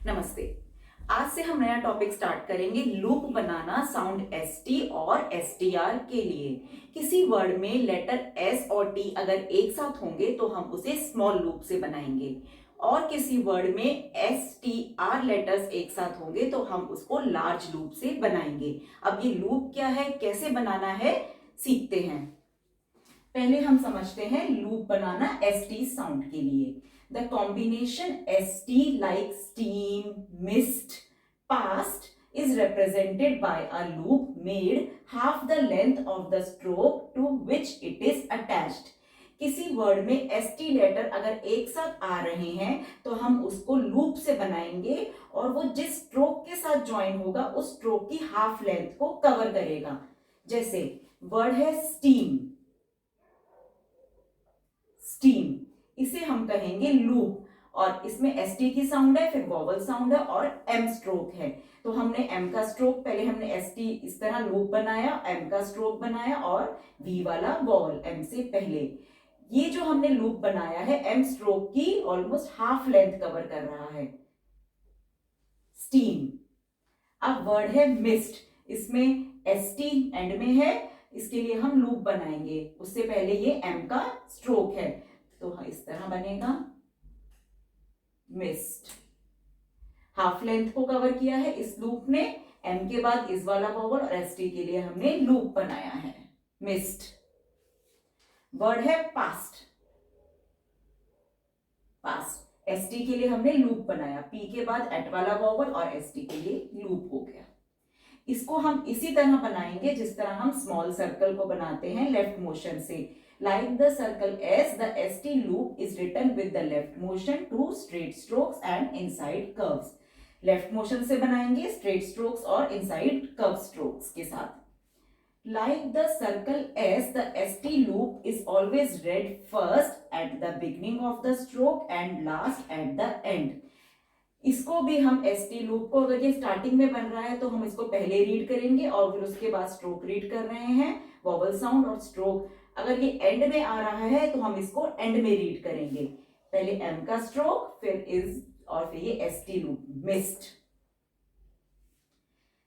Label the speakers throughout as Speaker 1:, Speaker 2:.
Speaker 1: नमस्ते। आज से हम नया टॉपिक स्टार्ट करेंगे, लूप बनाना साउंड एस टी और एस टी आर के लिए। किसी वर्ड में लेटर एस और टी अगर एक साथ होंगे तो हम उसे स्मॉल लूप से बनाएंगे, और किसी वर्ड में एस टी आर लेटर्स एक साथ होंगे तो हम उसको लार्ज लूप से बनाएंगे। अब ये लूप क्या है, कैसे बनाना है, सीखते हैं। पहले हम समझते हैं लूप बनाना एस टी साउंड के लिए। The combination ST like steam, mist, past is represented by a loop made half the length of the stroke to which it is attached. किसी वर्ड में ST लेटर अगर एक साथ आ रहे हैं तो हम उसको लूप से बनाएंगे, और वो जिस स्ट्रोक के साथ ज्वाइन होगा उस स्ट्रोक की हाफ लेंथ को कवर करेगा। जैसे वर्ड है स्टीम, स्टीम इसे हम कहेंगे लूप, और इसमें एस टी की साउंड है, फिर वॉवल साउंड है और एम स्ट्रोक है। तो हमने एम का स्ट्रोक, पहले हमने एस टी इस तरह लूप बनाया, एम का स्ट्रोक बनाया और वी वाला वॉवल एम से पहले। ये जो हमने लूप बनाया है एम स्ट्रोक की ऑलमोस्ट हाफ लेंथ कवर कर रहा है, स्टीम। अब वर्ड है मिस्ट, इसमें एस टी एंड में है, इसके लिए हम लूप बनाएंगे, उससे पहले ये एम का स्ट्रोक है तो इस तरह बनेगा मिस्ट। हाफ लेंथ को कवर किया है इस लूप ने, एम के बाद इस वाला वॉवल और एस टी के लिए हमने लूप बनाया है, मिस्ट। वर्ड है पास्ट, पास्ट एस टी के लिए हमने लूप बनाया, पी के बाद एट वाला वॉवल और एस टी के लिए लूप हो गया। इसको हम इसी तरह बनाएंगे जिस तरह हम स्मॉल सर्कल को बनाते हैं लेफ्ट मोशन से। Like the circle S, the ST loop is written with the left motion, two straight strokes and inside curves. Left motion से बनाएंगे straight strokes और inside curve strokes के साथ। Like the circle S, the ST loop is always read first at the beginning of the stroke and last at the end. इसको भी हम S T loop को, अगर ये स्टार्टिंग में बन रहा है तो हम इसको पहले रीड करेंगे और फिर उसके बाद स्ट्रोक रीड कर रहे हैं, वॉवल साउंड और स्ट्रोक। अगर ये एंड में आ रहा है तो हम इसको एंड में रीड करेंगे, पहले एम का स्ट्रोक फिर इज और फिर ये S T loop, missed.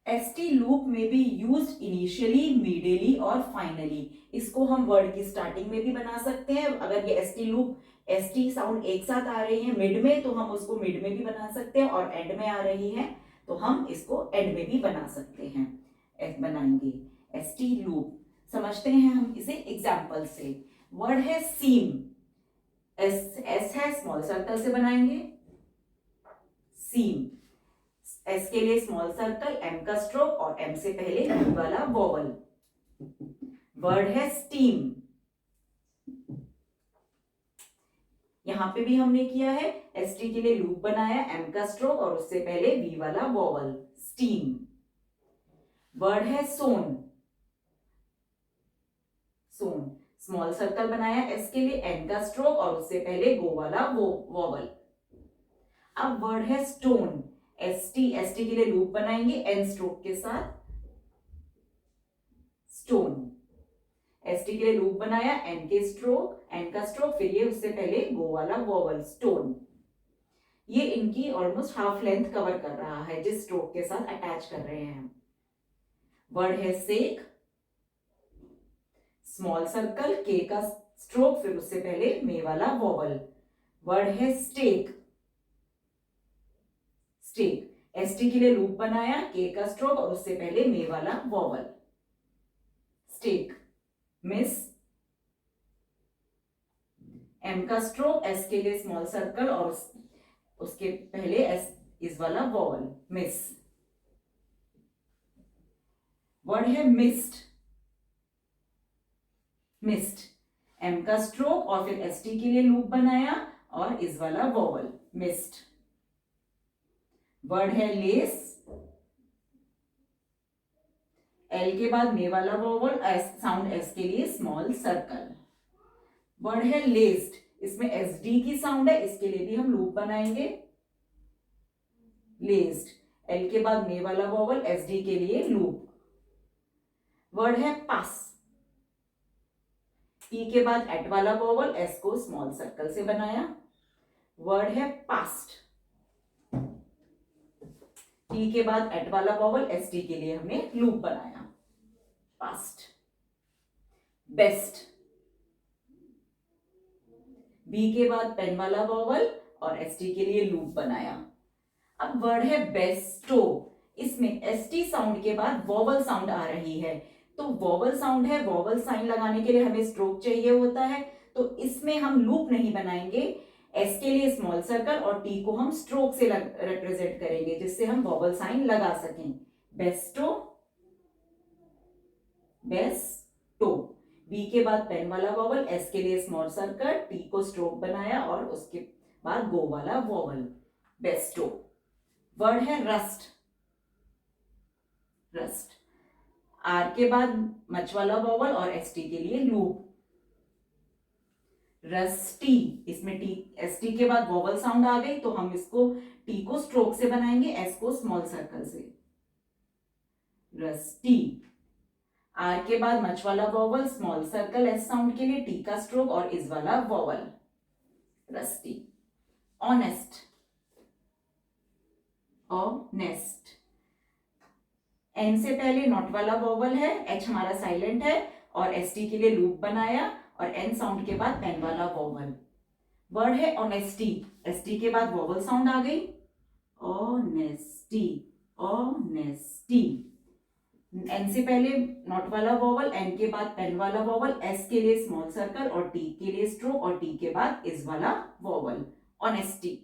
Speaker 1: S T loop में बी यूज्ड इनिशियली, मिडिली और फाइनली। इसको हम वर्ड की स्टार्टिंग में भी बना सकते हैं, अगर ये S T loop S T sound एक साथ आ रही है मिड में तो हम उसको मिड में भी बना सकते हैं, और एंड में आ रही है तो हम इसको एंड में भी बना सकते हैं, बनाएंगे एस टी लूप। समझते हैं हम इसे एग्जाम्पल से। वर्ड है सीम, एस है स्मॉल सर्कल से बनाएंगे, सीम एस के लिए स्मॉल सर्कल, एम का स्ट्रोक और एम से पहले बी वाला वॉवल। वर्ड है स्टीम, यहां पे भी हमने किया है, एस टी के लिए लूप बनाया, एम का स्ट्रोक और उससे पहले वी वाला वॉवल, स्टीम। वर्ड है सोन, सोन स्मॉल सर्कल बनाया एस के लिए, एन का स्ट्रोक और उससे पहले गो वाला वॉवल। अब वर्ड है स्टोन, एस टी के लिए लूप बनाएंगे एन स्ट्रोक के साथ, स्टोन एस टी के लिए लूप बनाया, एन के स्ट्रोक, एन का स्ट्रोक फिर ये उससे पहले गो वाला वॉवल, स्टोन। ये इनकी ऑलमोस्ट हाफ लेंथ कवर कर रहा है जिस स्ट्रोक के साथ अटैच कर रहे हैं हम। वर्ड है सेक, स्मॉल सर्कल, के का स्ट्रोक फिर उससे पहले मे वाला वॉवल। वर्ड है स्टेक, स्टेक एस टी के लिए लूप बनाया, के का स्ट्रोक और उससे पहले मे वाला वॉवल, स्टेक। मिस, एम का स्ट्रोक, एस के लिए स्मॉल सर्कल और उसके पहले एस इस वाला वॉवल, मिस। वर्ड है मिस्ट, मिस्ट एम का स्ट्रोक और फिर एस टी के लिए लूप बनाया और इस वाला वॉवल, मिस्ट। वर्ड है लेस, एल के बाद मे वाला वॉवल, साउंड एस के लिए स्मॉल सर्कल। वर्ड है लेस्ड, इसमें एस डी की साउंड है, इसके लिए भी हम लूप बनाएंगे, लेस्ड एल के बाद मे वाला वॉवल, एस डी के लिए लूप। वर्ड है पास, पी के बाद एट वाला वॉवल, एस को स्मॉल सर्कल से बनाया। वर्ड है पास्ट, टी के बाद एट वाला वॉवल, एस टी के लिए हमने लूप बनाया। पास्ट, बेस्ट, बी के बाद पेन वाला वॉवल और एस टी के लिए लूप बनाया। अब वर्ड है बेस्टो, इसमें एस टी साउंड के बाद वॉवल साउंड आ रही है, तो वॉवल साउंड है, वॉवल साइन लगाने के लिए हमें स्ट्रोक चाहिए होता है, तो इसमें हम लूप नहीं बनाएंगे। एस के लिए स्मॉल सर्कल और टी को हम स्ट्रोक से रिप्रेजेंट करेंगे जिससे हम वॉवल साइन लगा सकें। बेस्टो, बेस्टो, बी के बाद पेन वाला वॉवल, एस के लिए स्मॉल सर्कल, टी को स्ट्रोक बनाया और उसके बाद गो वाला वॉवल, बेस्टो। वर्ड है रस्ट, रस्ट, आर के बाद मच वाला वॉवल और एस टी के लिए लूप, रस्टी, इसमें टी एस टी के बाद वॉवल साउंड आ गई तो हम इसको टी को स्ट्रोक से बनाएंगे, एस को स्मॉल सर्कल से, रस्टी। आर के बाद मच वाला vowel, small circle S sound के लिए, टी का स्ट्रोक और इस वाला vowel, rusty. Honest, honest, N से पहले नॉट वाला वॉवल है, एच हमारा साइलेंट है और एस टी के लिए लूप बनाया और एन साउंड के बाद पेन वाला वॉवल। वर्ड है ऑनेस्टी, एस टी के बाद वॉवल साउंड आ गई, ऑनेस्टी, ऑनेस्टी। एन से पहले नॉट वाला वॉवल, एन के बाद पेन वाला वॉवल, एस के लिए स्मॉल सर्कल और टी के लिए स्ट्रोक और टी के बाद इस वाला vowel, honesty.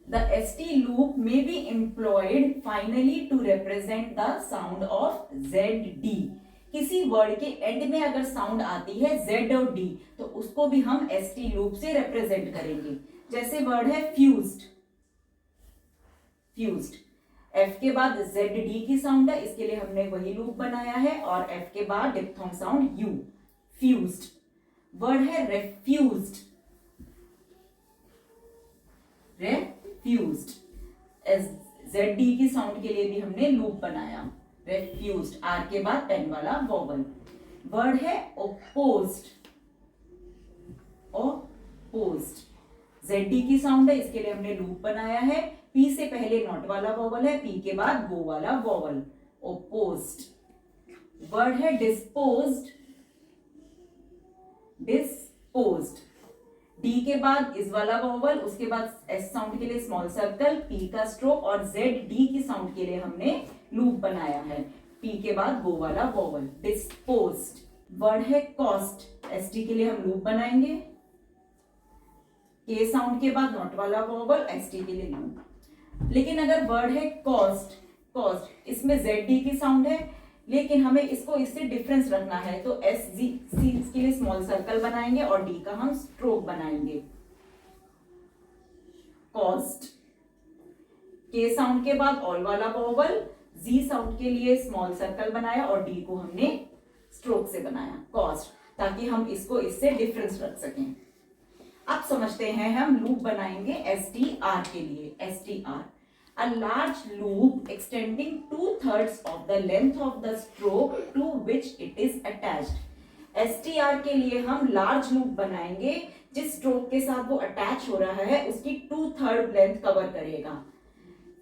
Speaker 1: The ST loop may be employed finally to represent the sound of ZD. किसी वर्ड के एंड में अगर साउंड आती है Z और D तो उसको भी हम ST लूप से रिप्रेजेंट करेंगे। जैसे वर्ड है फ्यूज्ड, फ्यूज्ड, F के बाद ZD की साउंड है, इसके लिए हमने वही लूप बनाया है और F के बाद diphthong sound U, fused. Word है रेफ्यूज्ड, रेफ्यूज्ड, ZD की साउंड के लिए भी हमने लूप बनाया, रेफ्यूज्ड, आर के बाद पेन वाला वॉवल। वर्ड है ओपोज्ड, ओपोज्ड, ZD की साउंड है, इसके लिए हमने लूप बनाया है, P से पहले नॉट वाला वॉवल है, P के बाद गो वाला वॉवल, ओपोज्ड। वर्ड है डिस्पोज्ड, डिस्पोज्ड, डी के बाद इस वाला वॉवल, उसके बाद एस साउंड के लिए स्मॉल सर्कल, पी का स्ट्रोक और जेड डी की साउंड के लिए हमने लूप बनाया है, पी के बाद गो वाला वॉवल, डिस्पोज्ड। वर्ड है कॉस्ट, एस टी के लिए हम लूप बनाएंगे, के साउंड के बाद नॉट वाला वॉवल, एस टी के लिए लूप। लेकिन अगर वर्ड है कॉस्ट, कॉस्ट, इसमें जेड डी की साउंड है लेकिन हमें इसको इससे डिफरेंस रखना है तो एस जी सी के लिए स्मॉल सर्कल बनाएंगे और डी का हम स्ट्रोक बनाएंगे, कॉस्ट। के साउंड के बाद ऑल वाला वॉवल, जी साउंड के लिए स्मॉल सर्कल बनाया और डी को हमने स्ट्रोक से बनाया, कॉस्ट, ताकि हम इसको इससे डिफरेंस रख सकें। अब समझते हैं हम लूप बनाएंगे एस टी आर के लिए, S T R, a large loop extending 2/3 of the length of the stroke to which it is attached. STR के लिए हम लार्ज लूप बनाएंगे जिस स्ट्रोक के साथ वो अटैच हो रहा है उसकी 2/3 लेंथ कवर करेगा।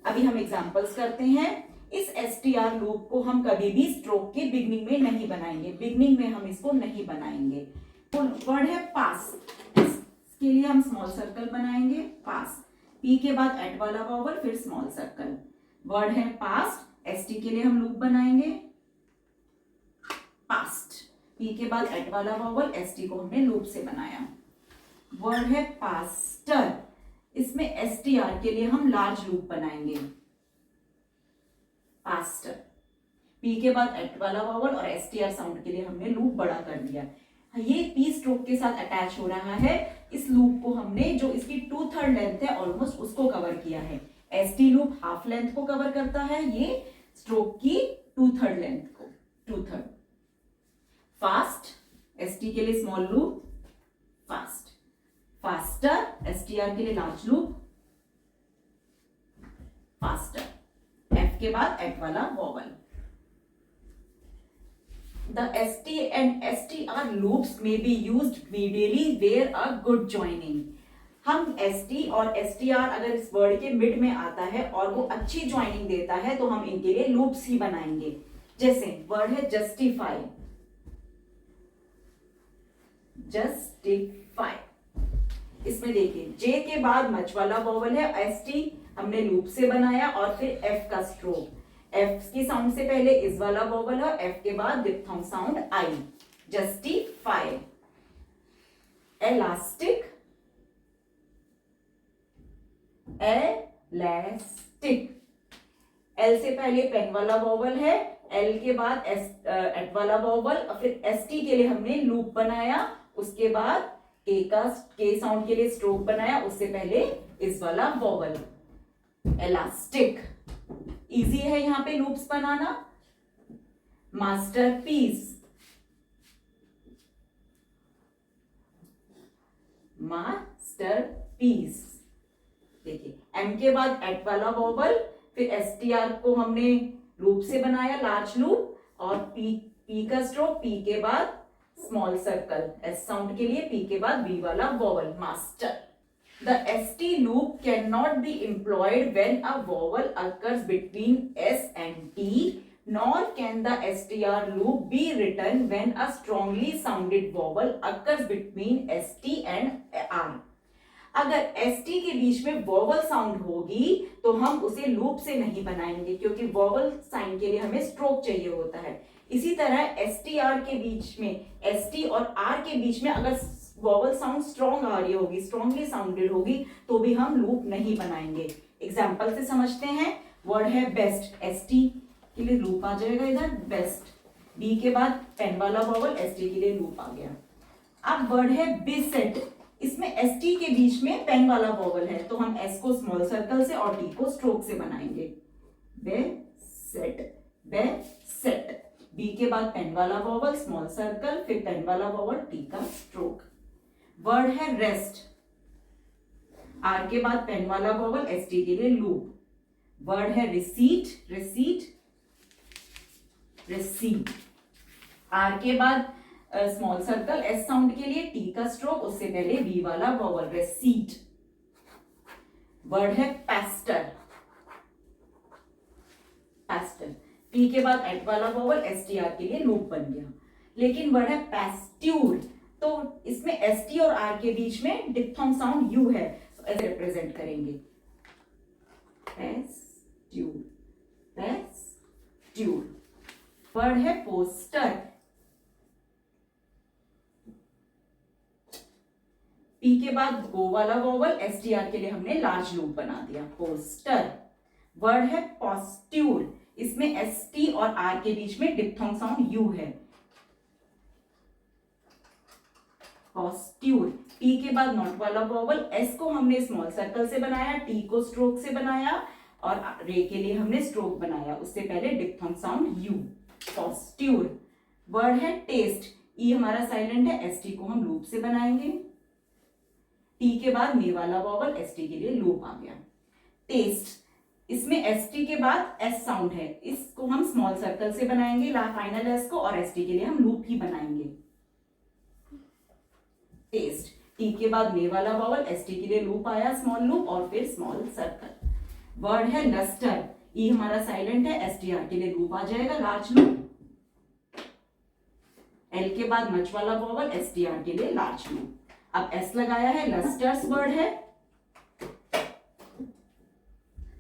Speaker 1: अभी हम एग्जांपल्स करते हैं। इस STR लूप को हम कभी भी स्ट्रोक के बिगनिंग में नहीं बनाएंगे, बिगनिंग में हम इसको नहीं बनाएंगे। वर्ड है पास, इसके लिए हम स्मॉल सर्कल बनाएंगे, पास, पी के बाद एट वाला वॉवल फिर स्मॉल सर्कल। वर्ड है पास्ट, एसटी के लिए हम लूप बनाएंगे, पास्ट, पी के बाद एट वाला वॉवल, एसटी को हमने लूप से बनाया। वर्ड है पास्टर, इसमें एसटीआर के लिए हम लार्ज लूप बनाएंगे, पास्टर, पी के बाद एट वाला वॉवल और एसटीआर साउंड के लिए हमने लूप बड़ा कर दिया। ये पी स्ट्रोक के साथ अटैच हो रहा है, इस लूप को हमने जो इसकी 2/3 लेंथ है ऑलमोस्ट उसको कवर किया है। एसटी लूप हाफ लेंथ को कवर करता है, ये स्ट्रोक की 2/3 लेंथ को, 2/3। फास्ट, एसटी के लिए small loop, fast, faster, STR के लिए लार्ज लूप, फास्टर, एफ के बाद एट वाला vowel. The ST and STR loops may be used medially where a good joining. हम ST और STR अगर इस वर्ड के मिड में आता है और वो अच्छी ज्वाइनिंग देता है तो हम इनके लिए लूप्स ही बनाएंगे। जैसे वर्ड है जस्टिफाई, जस्टिफाई, इसमें देखिए J के बाद मच वाला वॉवल है, ST हमने लूप से बनाया और फिर F का स्ट्रोक, F की साउंड से पहले इस वाला वॉवल है, F के बाद diphthong sound I, justify. Elastic, elastic, L से पहले पेन वाला वॉवल है, L के बाद एट वाला वॉवल और फिर ST के लिए हमने लूप बनाया, उसके बाद के साउंड के लिए स्ट्रोक बनाया, उससे पहले इस वाला वॉवल। एलास्टिक, इजी है यहां पे लूप्स बनाना। मास्टरपीस, मास्टरपीस, देखिए M के बाद एट वाला वॉवल, फिर STR को हमने लूप से बनाया, लार्ज लूप, और P का स्ट्रोक, P के बाद स्मॉल सर्कल, S साउंड के लिए P के बाद V वाला vowel, master. The ST loop cannot be employed when a vowel occurs between S and T, nor can the STR loop be written when a strongly sounded vowel occurs between ST and R. अगर ST के बीच में vowel sound होगी तो हम उसे loop से नहीं बनाएंगे, क्योंकि vowel साइन के लिए हमें स्ट्रोक चाहिए होता है। इसी तरह STR के बीच में, ST और R के बीच में अगर वॉवल साउंड स्ट्रॉन्ग आ रही होगी, स्ट्रॉन्गली साउंडेड होगी, तो भी हम लूप नहीं बनाएंगे। एग्जाम्पल से समझते हैं। वर्ड है बेस्ट, ST के लिए लूप आ जाएगा इधर, बेस्ट। B के बाद पेन वाला वॉवल, ST के लिए लूप आ गया। अब वर्ड है बेसेट, इसमें ST के बीच में पेन वाला वॉवल है, तो हम S को स्मॉल सर्कल से और T को स्ट्रोक से बनाएंगे। बेसेट, बेसेट। B के बाद पेन वाला वॉवल, स्मॉल सर्कल, फिर पेन वाला वॉवल, T का स्ट्रोक। वर्ड है रेस्ट, R के बाद पेन वाला वॉवल, ST के लिए लूप। वर्ड है रिसीट, रिसीट, रिसीट, R के बाद स्मॉल सर्कल, S साउंड के लिए T का स्ट्रोक, उससे पहले V वाला वॉवल, रिसीट। वर्ड है पेस्टर, पेस्टर, P के बाद एट वाला वॉवल, STR के लिए लूप बन गया। लेकिन वर्ड है पेस्ट्यूर, तो इसमें ST और R के बीच में डिप्थोंग साउंड U है, तो ऐसे रिप्रेजेंट करेंगे, पेस्ट्यूर, पेस्ट्यूर। वर्ड है पोस्टर, P के बाद गो वाला वॉवल, STR के लिए हमने लार्ज लूप बना दिया, पोस्टर। वर्ड है पॉस्ट्यूर, इसमें ST और R के बीच में डिप्थोंग साउंड U है, पॉस्ट्यूर। T के बाद नॉट वाला वॉवल, S को हमने स्मॉल सर्कल से बनाया, T को स्ट्रोक से बनाया, और रे के लिए हमने स्ट्रोक बनाया, उससे पहले डिप्थोंग साउंड U, पॉस्ट्यूर। वर्ड है टेस्ट, E हमारा साइलेंट है, ST को हम लूप से बनाएंगे। T के बाद मे वाला वॉवल, ST के लिए लूप आ गया। टेस्ट, इसमें ST के बाद S साउंड है, इसको हम स्मॉल सर्कल से बनाएंगे फाइनल S को, और ST के लिए हम लूप ही बनाएंगे, टेस्ट। T के बाद मे वाला वॉवल, ST के लिए लूप आया, स्मॉल लूप और फिर स्मॉल सर्कल। वर्ड है लस्टर, E हमारा साइलेंट है, STR के लिए लूप आ जाएगा, लार्ज लूप। L के बाद मच वाला वॉवल, STR के लिए लार्ज लूप। अब S लगाया है, लस्टर्स वर्ड है,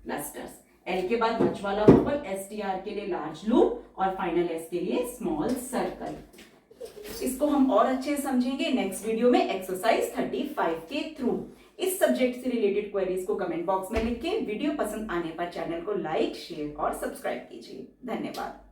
Speaker 1: लस्टर्स। L के बाद मच वाला वॉवल, STR के लिए लार्ज लूप, और फाइनल S के लिए स्मॉल सर्कल। इसको हम और अच्छे से समझेंगे नेक्स्ट वीडियो में एक्सरसाइज 35 के थ्रू। इस सब्जेक्ट से रिलेटेड क्वेरीज को कमेंट बॉक्स में लिख के वीडियो पसंद आने पर चैनल को लाइक, शेयर और सब्सक्राइब कीजिए। धन्यवाद।